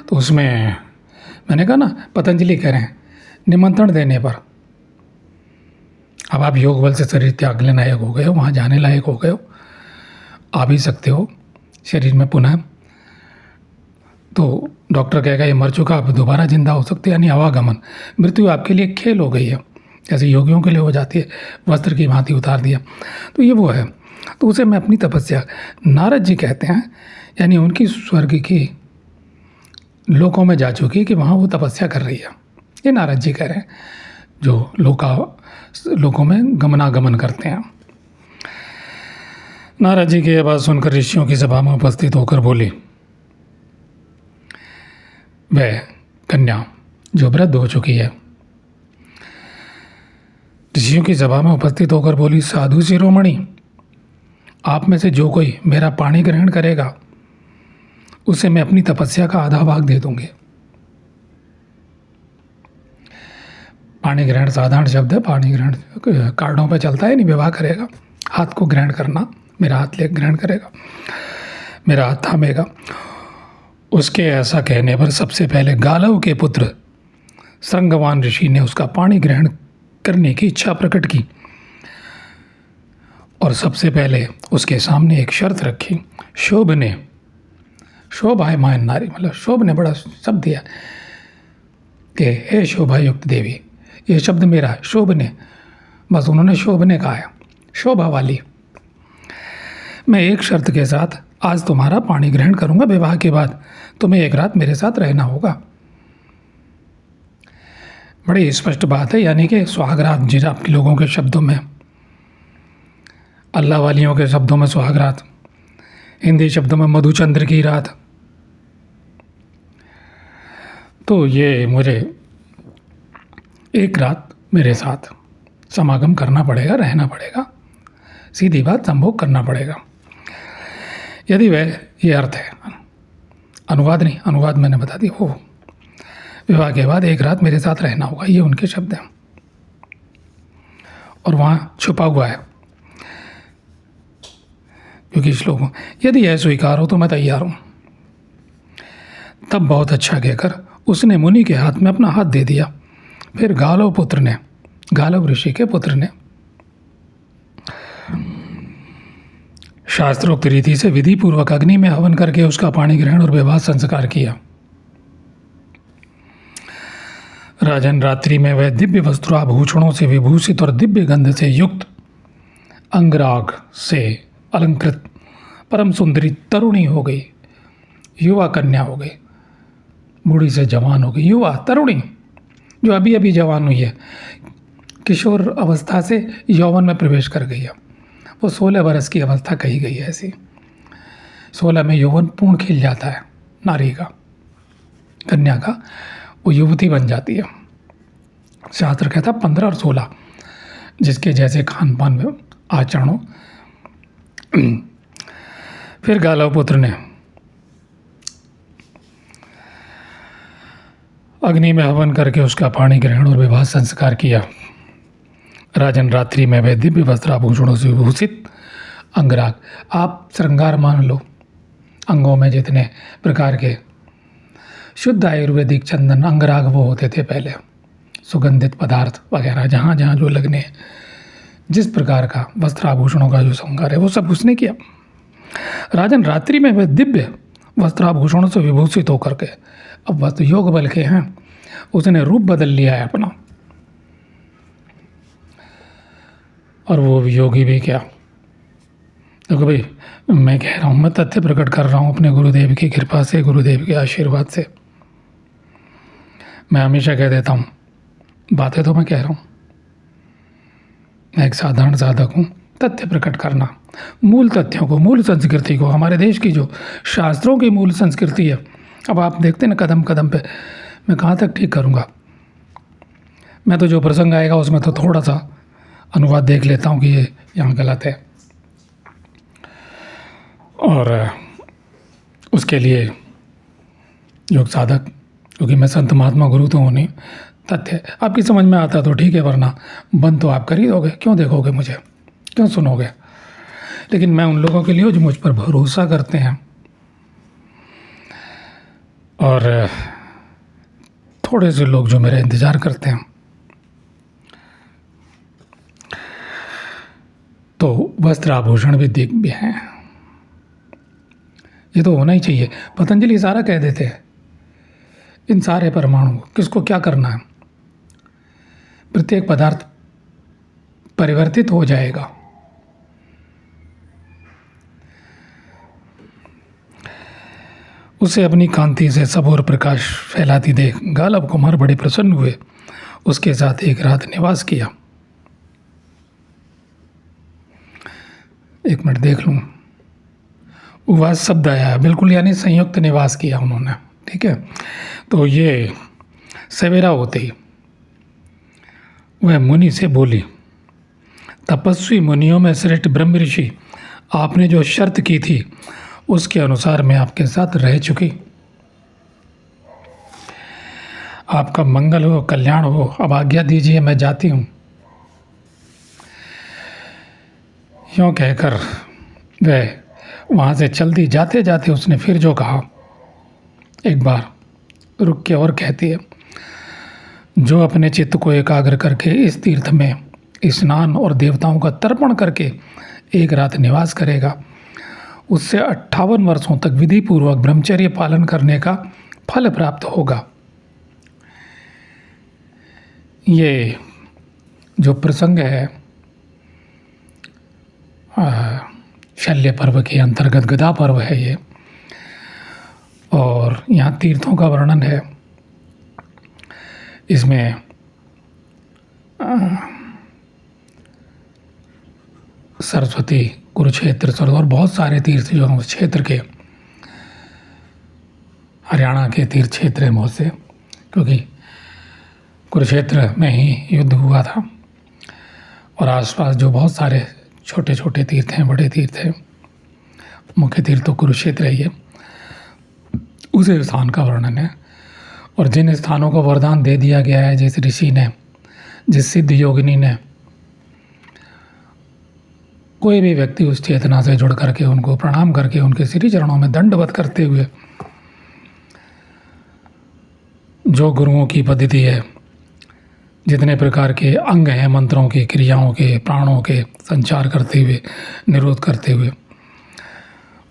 तो उसमें मैंने कहा ना, पतंजलि कह रहे हैं निमंत्रण देने पर, अब आप योग बल से शरीर त्यागने लायक हो गए हो, वहाँ जाने लायक हो गए हो, आ भी सकते हो शरीर में पुनः, तो डॉक्टर कहेगा ये मर चुका, आप दोबारा जिंदा हो सकते हैं, यानी आवागमन, मृत्यु आपके लिए खेल हो गई है, जैसे योगियों के लिए हो जाती है, वस्त्र की भांति उतार दिया, तो ये वो है। तो उसे मैं अपनी तपस्या, नारद जी कहते हैं, यानी उनकी स्वर्ग की लोकों में जा चुकी कि वहाँ वो तपस्या कर रही है। ये नारद जी कह रहे हैं, जो लोकों में गमनागमन करते हैं। नारद जी की ये बात सुनकर ऋषियों की सभा में उपस्थित होकर बोली, वह कन्या जो वृद्ध हो चुकी है, ऋषियों की सभा में उपस्थित होकर बोली, साधु शिरोमणि, आप में से जो कोई मेरा पानी ग्रहण करेगा उसे मैं अपनी तपस्या का आधा भाग दे दूंगी। पानी ग्रहण साधारण शब्द है, पानी ग्रहण कार्डों पे चलता है, नहीं विवाह करेगा, हाथ को ग्रहण करना, मेरा हाथ ले ग्रहण करेगा, मेरा हाथ थामेगा। उसके ऐसा कहने पर सबसे पहले गालव के पुत्र श्रृंगवान ऋषि ने उसका पानी ग्रहण करने की इच्छा प्रकट की और सबसे पहले उसके सामने एक शर्त रखी। शोभ ने, शोभायमान नारी, मतलब शोभ ने बड़ा शब्द दिया कि हे शोभायुक्त देवी, ये शब्द मेरा, शोभ ने, बस उन्होंने शोभ ने कहा है, शोभा वाली, मैं एक शर्त के साथ आज तुम्हारा पानी ग्रहण करूंगा, विवाह के बाद तुम्हें एक रात मेरे साथ रहना होगा। बड़ी स्पष्ट बात है, यानी कि सुहागरात, जिन आप लोगों के शब्दों में, अल्लाह वालियों के शब्दों में सुहागरात, हिंदी शब्दों में मधुचंद्र की रात। तो ये मुझे एक रात मेरे साथ समागम करना पड़ेगा, रहना पड़ेगा, सीधी बात, संभोग करना पड़ेगा, यदि वह ये अर्थ है। अनुवाद नहीं, अनुवाद मैंने बता दी, हो विवाह के बाद एक रात मेरे साथ रहना होगा, ये उनके शब्द हैं। और वहाँ छुपा हुआ है, क्योंकि श्लोक, यदि यह स्वीकार हो तो मैं तैयार हूँ। तब बहुत अच्छा कहकर उसने मुनि के हाथ में अपना हाथ दे दिया। फिर गालव पुत्र ने, गालव ऋषि के पुत्र ने शास्त्रोक्त रीति से विधि पूर्वक अग्नि में हवन करके उसका पाणी ग्रहण और विवाह संस्कार किया। राजन, रात्रि में वह दिव्य वस्त्राभूषणों से विभूषित और दिव्य गंध से युक्त अंगराग से अलंकृत परम सुंदरी तरुणी हो गई, युवा कन्या हो गई, बूढ़ी से जवान हो गई, युवा तरुणी जो अभी अभी जवान हुई है, किशोर अवस्था से यौवन में प्रवेश कर गई है। वो 16 बरस की अवस्था कही गई है ऐसी। 16 में यौवन पूर्ण खिल जाता है नारी का, कन्या का, वो युवती बन जाती है। शास्त्र कहता 15 और 16 जिसके जैसे खान पान में आचरण हो। फिर गालव पुत्र ने अग्नि में हवन करके उसका पाणी ग्रहण और विवाह संस्कार किया। राजन, रात्रि में वह दिव्य वस्त्राभूषणों से विभूषित अंगराग, आप श्रृंगार मान लो, अंगों में जितने प्रकार के शुद्ध आयुर्वेदिक चंदन अंगराग वो होते थे पहले, सुगंधित पदार्थ वगैरह जहाँ जहाँ जो लगने, जिस प्रकार का वस्त्राभूषणों का जो श्रृंगार है वो सब उसने किया। राजन, रात्रि में वह दिव्य वस्त्राभूषणों से विभूषित होकर के, अब वह तो योग बल के हैं, उसने रूप बदल लिया है अपना। और वो योगी भी क्या, देखो भाई, मैं कह रहा हूँ, मैं तथ्य प्रकट कर रहा हूँ अपने गुरुदेव की कृपा से, गुरुदेव के आशीर्वाद से। मैं हमेशा कह देता हूँ, बातें तो मैं कह रहा हूँ, मैं एक साधारण साधक हूँ। तथ्य प्रकट करना, मूल तथ्यों को, मूल संस्कृति को, हमारे देश की जो शास्त्रों की मूल संस्कृति है। अब आप देखते हैं ना, कदम कदम पे मैं कहाँ तक ठीक करूँगा। मैं तो जो प्रसंग आएगा उसमें तो थोड़ा सा अनुवाद देख लेता हूँ कि ये यहाँ गलत है, और उसके लिए योग साधक, क्योंकि मैं संत महात्मा गुरु तो हूँ नहीं, तथ्य आपकी समझ में आता तो ठीक है, वरना बंद तो आप कर ही दोगे, क्यों देखोगे मुझे, क्यों सुनोगे। लेकिन मैं उन लोगों के लिए जो मुझ पर भरोसा करते हैं और थोड़े से लोग जो मेरा इंतज़ार करते हैं, तो वस्त्र आभूषण भी दिव्य हैं। ये तो होना ही चाहिए। पतंजलि सारा कह देते हैं, इन सारे परमाणु किसको क्या करना है, प्रत्येक पदार्थ परिवर्तित हो जाएगा। उसे अपनी कांति से सब और प्रकाश फैलाती देख गालव कुमार बड़े प्रसन्न हुए। उसके साथ एक रात निवास किया। एक मिनट देख लूँ, उवास शब्द आया बिल्कुल, यानी संयुक्त निवास किया उन्होंने, ठीक है। तो ये सवेरा होते ही वह मुनि से बोली, तपस्वी मुनियों में श्रेष्ठ ब्रह्म ऋषि, आपने जो शर्त की थी उसके अनुसार मैं आपके साथ रह चुकी। आपका मंगल हो, कल्याण हो, अब आज्ञा दीजिए, मैं जाती हूँ। यूँ कहकर वह वहाँ से चलती, जाते जाते उसने फिर जो कहा, एक बार रुक के और कहती है, जो अपने चित्त को एकाग्र करके इस तीर्थ में स्नान और देवताओं का तर्पण करके एक रात निवास करेगा, उससे 58 वर्षों तक विधि पूर्वक ब्रह्मचर्य पालन करने का फल प्राप्त होगा। ये जो प्रसंग है शल्य पर्व के अंतर्गत गदा पर्व है ये, और यहाँ तीर्थों का वर्णन है। इसमें सरस्वती, कुरुक्षेत्र और बहुत सारे तीर्थ जो उस क्षेत्र के, हरियाणा के तीर्थ क्षेत्र हैं बहुत से, क्योंकि कुरुक्षेत्र में ही युद्ध हुआ था, और आसपास जो बहुत सारे छोटे छोटे तीर्थ हैं, बड़े तीर्थ हैं, मुख्य तीर्थ तो कुरुक्षेत्र ही है, उसी स्थान का वर्णन है। और जिन स्थानों को वरदान दे दिया गया है, जिस ऋषि ने, जिस सिद्ध योगिनी ने, कोई भी व्यक्ति उस चेतना से जुड़ करके उनको प्रणाम करके उनके श्री चरणों में दंडवत करते हुए जो गुरुओं की पद्धति है, जितने प्रकार के अंग हैं मंत्रों के, क्रियाओं के, प्राणों के संचार करते हुए, निरोध करते हुए,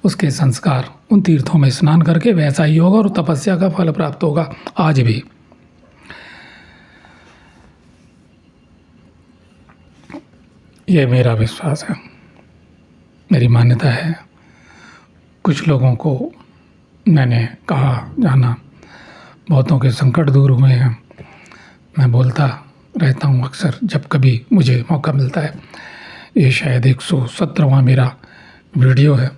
उसके संस्कार उन तीर्थों में स्नान करके वैसा ही होगा और तपस्या का फल प्राप्त होगा। आज भी ये मेरा विश्वास है, मेरी मान्यता है। कुछ लोगों को मैंने कहा जाना, बहुतों के संकट दूर हुए हैं। मैं बोलता रहता हूँ अक्सर जब कभी मुझे मौका मिलता है। ये शायद 117वां मेरा वीडियो है,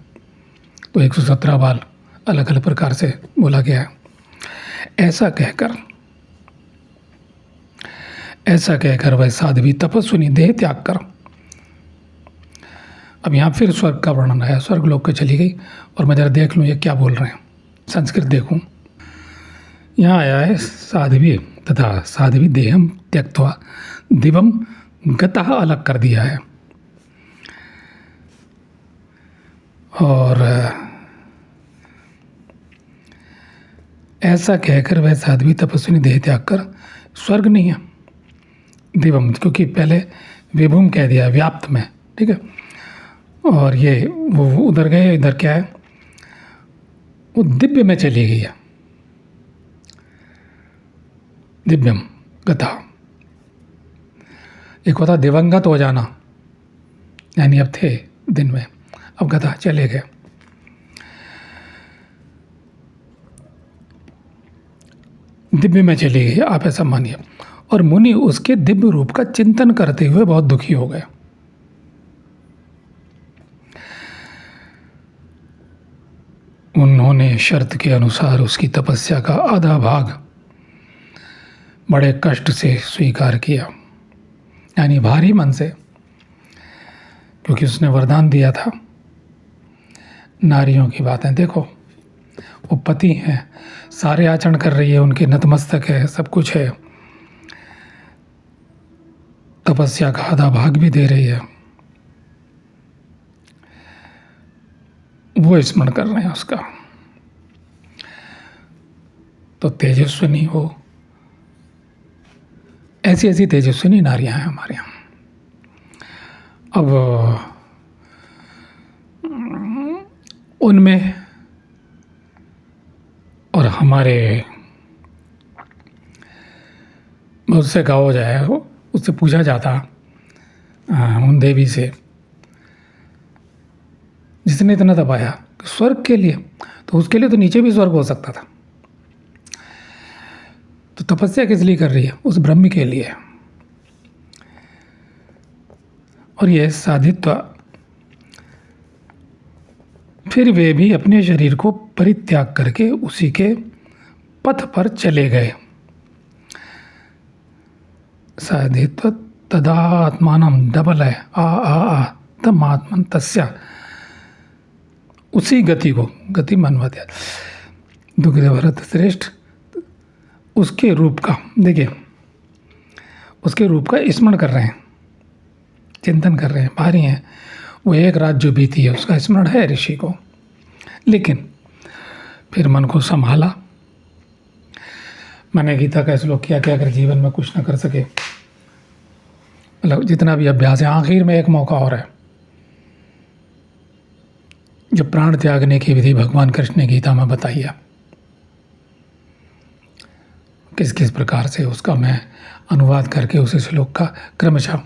तो 117 बार अलग अलग प्रकार से बोला गया है। ऐसा कहकर वह साध्वी तपस्विनी देह त्याग कर, अब यहाँ फिर स्वर्ग का वर्णन आया। स्वर्ग लोक के चली गई और मैं जरा देख लूँ ये क्या बोल रहे हैं, संस्कृत देखूँ। यहाँ आया है साध्वी तथा साध्वी देहम त्यक्त्वा दिवम गतः अलग कर दिया है। और ऐसा कहकर वह साध्वी तपस्विनी देह त्याग कर, स्वर्ग नहीं है दिवम, क्योंकि पहले विभुम कह दिया व्याप्त में, ठीक है। और ये वो उधर गए, इधर क्या है, वो दिव्य में चली गई है, दिव्यम गता। एक होता दिवंगत हो जाना, यानी अब थे दिन में, अब गता चले गए। दिव्य में चली गई, आप ऐसा मानिए। और मुनि उसके दिव्य रूप का चिंतन करते हुए बहुत दुखी हो गए। उन्होंने शर्त के अनुसार उसकी तपस्या का आधा भाग बड़े कष्ट से स्वीकार किया, यानी भारी मन से, क्योंकि उसने वरदान दिया था। नारियों की बातें देखो, वो पति हैं, सारे आचरण कर रही है, उनके नतमस्तक है, सब कुछ है, तपस्या का आधा भाग भी दे रही है, वो स्मरण कर रहे हैं उसका। तो तेजस्विनी हो, ऐसी ऐसी तेजस्विनी नारियां हैं हमारे यहाँ। अब उनमें और हमारे उससे कहा हो जाए, उससे पूछा जाता उन देवी से जिसने इतना दबाया स्वर्ग के लिए, तो उसके लिए तो नीचे भी स्वर्ग हो सकता था। तो तपस्या किस लिए कर रही है? उस ब्रह्म के लिए। और यह साधित्व, फिर वे भी अपने शरीर को परित्याग करके उसी के पथ पर चले गए। साधित्व तदा आत्मानम, डबल है, आ तम आत्मन तस्या, उसी गति को, गति मनवत है, दुख भरत श्रेष्ठ, उसके रूप का, देखिए उसके रूप का स्मरण कर रहे हैं, चिंतन कर रहे हैं, भारी हैं। वो एक रात जो बीती है उसका स्मरण है ऋषि को, लेकिन फिर मन को संभाला। मैंने गीता का श्लोक किया कि अगर जीवन में कुछ न कर सके, मतलब जितना भी अभ्यास है, आखिर में एक मौका और है। जब प्राण त्यागने की विधि भगवान कृष्ण ने गीता में बताई है, किस किस प्रकार से, उसका मैं अनुवाद करके उस श्लोक का क्रमशः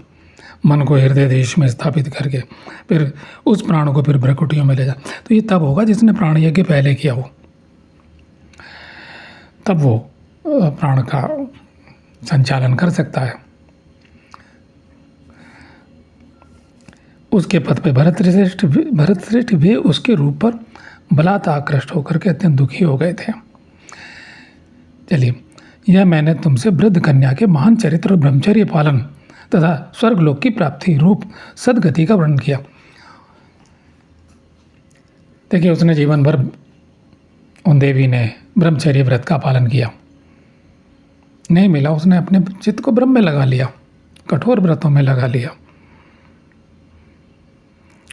मन को हृदय देश में स्थापित करके फिर उस प्राण को फिर भ्रकुटियों में ले जा। तो ये तब होगा जिसने प्राण यज्ञ पहले किया हो, तब वो प्राण का संचालन कर सकता है। उसके पथ पे भरत श्रेष्ठ वे उसके रूप पर बलात् आकृष्ट होकर के अत्यंत दुखी हो गए थे। चलिए, यह मैंने तुमसे वृद्ध कन्या के महान चरित्र और ब्रह्मचर्य पालन तथा स्वर्गलोक की प्राप्ति रूप सदगति का वर्णन किया। देखिए, उसने जीवन भर, उन देवी ने ब्रह्मचर्य व्रत का पालन किया, नहीं मिला, उसने अपने चित्त को ब्रह्म में लगा लिया, कठोर व्रतों में लगा लिया।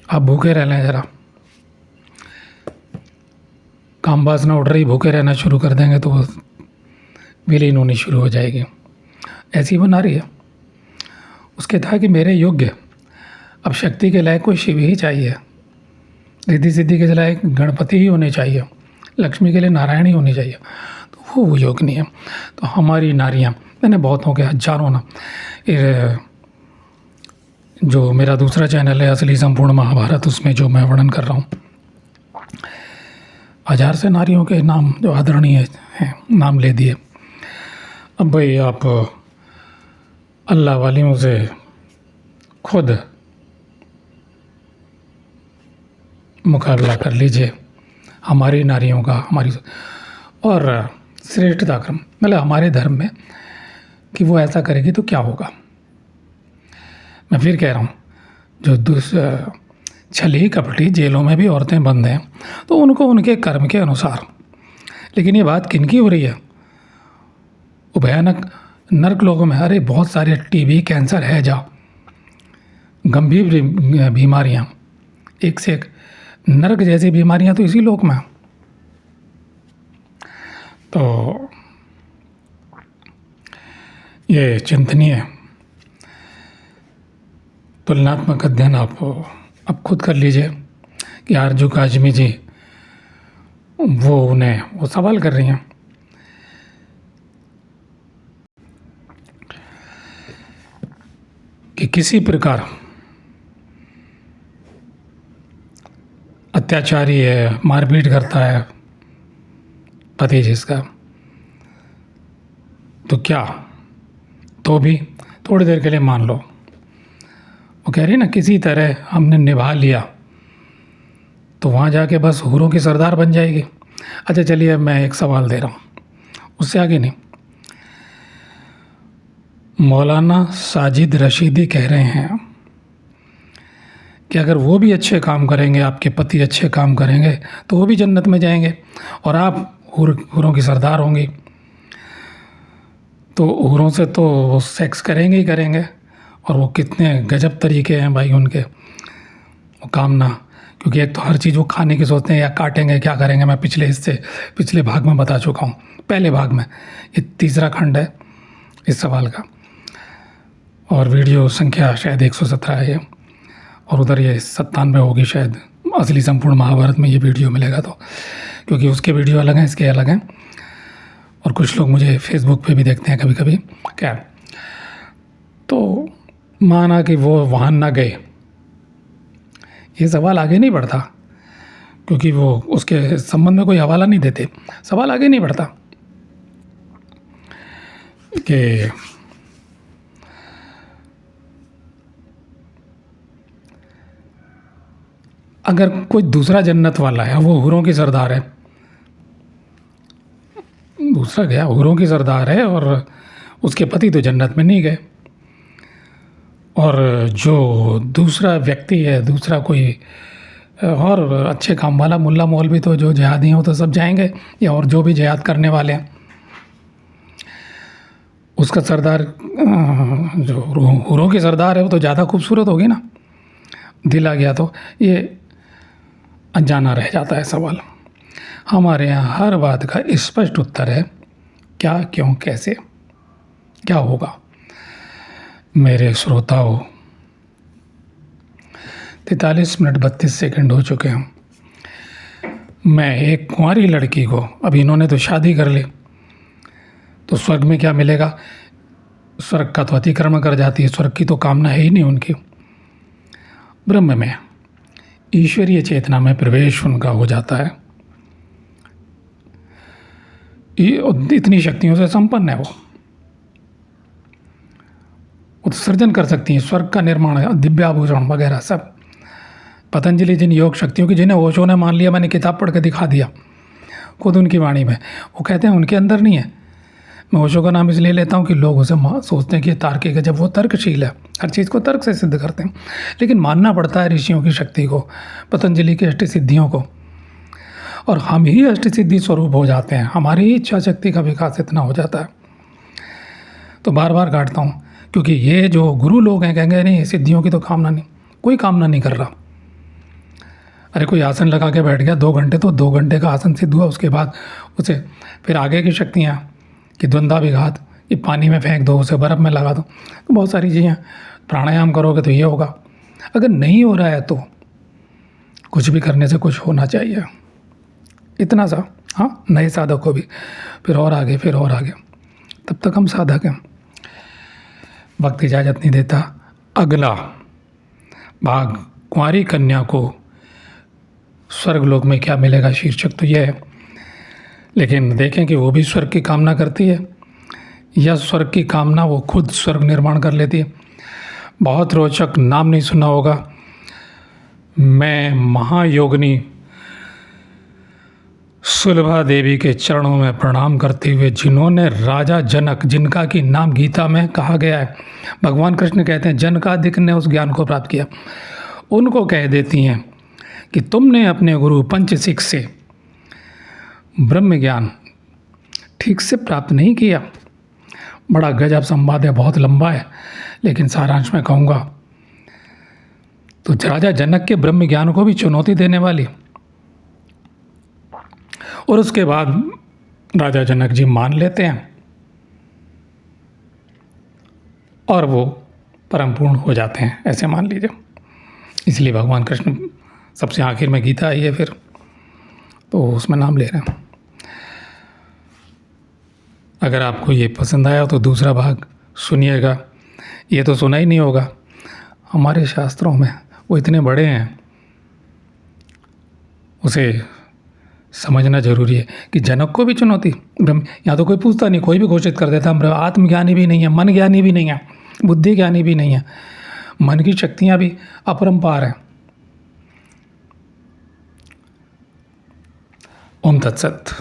आप भूखे रह लें, जरा काम वासना उठ रही, भूखे रहना शुरू कर देंगे तो वो विलीन होनी शुरू हो जाएगी। ऐसी वो नारी है। उसके था कि मेरे योग्य अब शक्ति के लायक कोई शिव ही चाहिए, रिद्धि सिद्धि के लायक गणपति ही होने चाहिए, लक्ष्मी के लिए नारायण ही होनी चाहिए। तो वो योग नहीं है। तो हमारी नारियाँ, मैंने बहुतों के हजारों ना जो मेरा दूसरा चैनल है असली संपूर्ण महाभारत, उसमें जो मैं वर्णन कर रहा हूँ, हजार से नारियों के नाम जो आदरणीय हैं नाम ले दिए। अब भाई आप अल्लाह वालियों से खुद मुकाबला कर लीजिए, हमारी नारियों का, हमारी और श्रेष्ठता क्रम मतलब हमारे धर्म में कि वो ऐसा करेगी तो क्या होगा। मैं फिर कह रहा हूँ, जो छली कपटी जेलों में भी औरतें बंद हैं तो उनको उनके कर्म के अनुसार, लेकिन ये बात किनकी हो रही है? वो भयानक नर्क लोगों में, अरे बहुत सारे टीबी, कैंसर है, जा गंभीर बीमारियाँ, एक से एक नर्क जैसी बीमारियाँ तो इसी लोक में। तो ये चिंतनीय तुलनात्मक अध्ययन आप अब खुद कर लीजिए कि आरजू काजमी जी वो सवाल कर रही हैं कि किसी प्रकार अत्याचारी है, मारपीट करता है पति जिसका, तो क्या तो भी थोड़ी देर के लिए मान लो, वो कह रही ना किसी तरह हमने निभा लिया तो वहाँ जाके बस हूरों की सरदार बन जाएगी। अच्छा चलिए, मैं एक सवाल दे रहा हूँ, उससे आगे नहीं। मौलाना साजिद रशीदी कह रहे हैं कि अगर वो भी अच्छे काम करेंगे, आपके पति अच्छे काम करेंगे तो वो भी जन्नत में जाएंगे और आप हूरों की सरदार होंगी। तो हूरों से तो वो सेक्स करेंगे ही करेंगे, और वो कितने गजब तरीके हैं भाई उनके, वो कामना, क्योंकि एक तो हर चीज़ वो खाने की सोचते हैं या काटेंगे, क्या करेंगे। मैं पिछले भाग में बता चुका हूँ, पहले भाग में, ये तीसरा खंड है इस सवाल का, और वीडियो संख्या शायद 117 है ये, और उधर ये 97 होगी शायद, असली संपूर्ण महाभारत में ये वीडियो मिलेगा तो, क्योंकि उसके वीडियो अलग हैं, इसके अलग हैं। और कुछ लोग मुझे फेसबुक पे भी देखते हैं कभी कभी, क्या तो माना कि वो वहाँ ना गए, ये सवाल आगे नहीं बढ़ता, क्योंकि वो उसके संबंध में कोई हवाला नहीं देते, सवाल आगे नहीं बढ़ता कि अगर कोई दूसरा जन्नत वाला है, वो हूरों की सरदार है, दूसरा गया हूरों की सरदार है और उसके पति तो जन्नत में नहीं गए, और जो दूसरा व्यक्ति है, दूसरा कोई और अच्छे काम वाला मुल्ला मौलवी, तो जो जिहादी हैं वो तो सब जाएंगे, या और जो भी जिहाद करने वाले हैं, उसका सरदार जो हूरों की सरदार है वो तो ज़्यादा खूबसूरत होगी ना। दिल आ गया तो ये अनजाना रह जाता है सवाल। हमारे यहाँ हर बात का स्पष्ट उत्तर है, क्या, क्यों, कैसे, क्या होगा। मेरे श्रोताओं, 43 मिनट 32 सेकंड हो चुके हैं। मैं एक कुंवारी लड़की को, अब इन्होंने तो शादी कर ली, तो स्वर्ग में क्या मिलेगा? स्वर्ग का तो अतिक्रमण कर जाती है, स्वर्ग की तो कामना है ही नहीं उनकी। ब्रह्म में, ईश्वरीय चेतना में प्रवेश उनका हो जाता है, इतनी शक्तियों से संपन्न है वो उत्सर्जन कर सकती हैं, स्वर्ग का निर्माण, दिव्याभूषण वगैरह सब। पतंजलि जिन योग शक्तियों की, जिन्हें ओशो ने मान लिया, मैंने किताब पढ़ के दिखा दिया खुद उनकी वाणी में, वो कहते हैं उनके अंदर नहीं है। मैं ओशो का नाम इसलिए लेता हूँ कि लोग उसे सोचते हैं कि तार्किक है, जब वो तर्कशील है, हर चीज़ को तर्क से सिद्ध करते हैं, लेकिन मानना पड़ता है ऋषियों की शक्ति को, पतंजलि की अष्ट सिद्धियों को, और हम ही अष्ट सिद्धि स्वरूप हो जाते हैं, हमारी ही इच्छा शक्ति का विकास इतना हो जाता है। तो बार बार काटता हूँ, क्योंकि ये जो गुरु लोग हैं कहेंगे नहीं सिद्धियों की तो कामना नहीं, कोई कामना नहीं कर रहा। अरे कोई आसन लगा के बैठ गया 2 घंटे, तो 2 घंटे का आसन सिद्ध हुआ, उसके बाद उसे फिर आगे की शक्तियाँ कि द्वंद्वाभिघात, कि पानी में फेंक दो, उसे बर्फ़ में लगा दो, तो बहुत सारी चीज़ें, प्राणायाम करोगे तो ये होगा। अगर नहीं हो रहा है तो कुछ भी करने से कुछ होना चाहिए, इतना सा। हाँ, नए साधक को भी फिर और आगे, फिर और आगे, तब तक हम साधक हैं। वक्त इजाज़त नहीं देता। अगला भाग कुंवारी कन्या को स्वर्गलोक में क्या मिलेगा शीर्षक तो यह है। लेकिन देखें कि वो भी स्वर्ग की कामना करती है या स्वर्ग की कामना वो खुद स्वर्ग निर्माण कर लेती है। बहुत रोचक, नाम नहीं सुना होगा, मैं महायोगिनी सुलभा देवी के चरणों में प्रणाम करते हुए, जिन्होंने राजा जनक, जिनका कि नाम गीता में कहा गया है, भगवान कृष्ण कहते हैं जनकादिक ने उस ज्ञान को प्राप्त किया, उनको कह देती हैं कि तुमने अपने गुरु पंचशिख से ब्रह्म ज्ञान ठीक से प्राप्त नहीं किया। बड़ा गजब संवाद है, बहुत लंबा है, लेकिन सारांश में कहूँगा तो राजा जनक के ब्रह्म ज्ञान को भी चुनौती देने वाली। और उसके बाद राजा जनक जी मान लेते हैं और वो परम पूर्ण हो जाते हैं, ऐसे मान लीजिए। इसलिए भगवान कृष्ण सबसे आखिर में गीता आई है, फिर तो उसमें नाम ले रहे हैं। अगर आपको ये पसंद आया तो दूसरा भाग सुनिएगा। ये तो सुना ही नहीं होगा, हमारे शास्त्रों में वो इतने बड़े हैं, उसे समझना जरूरी है कि जनक को भी चुनौती ब्रह्म, यहाँ तो कोई पूछता नहीं, कोई भी घोषित कर देता हम आत्मज्ञानी भी नहीं है, मन ज्ञानी भी नहीं है, बुद्धि ज्ञानी भी नहीं है, मन की शक्तियाँ भी अपरंपार हैं। ओम तत्सत।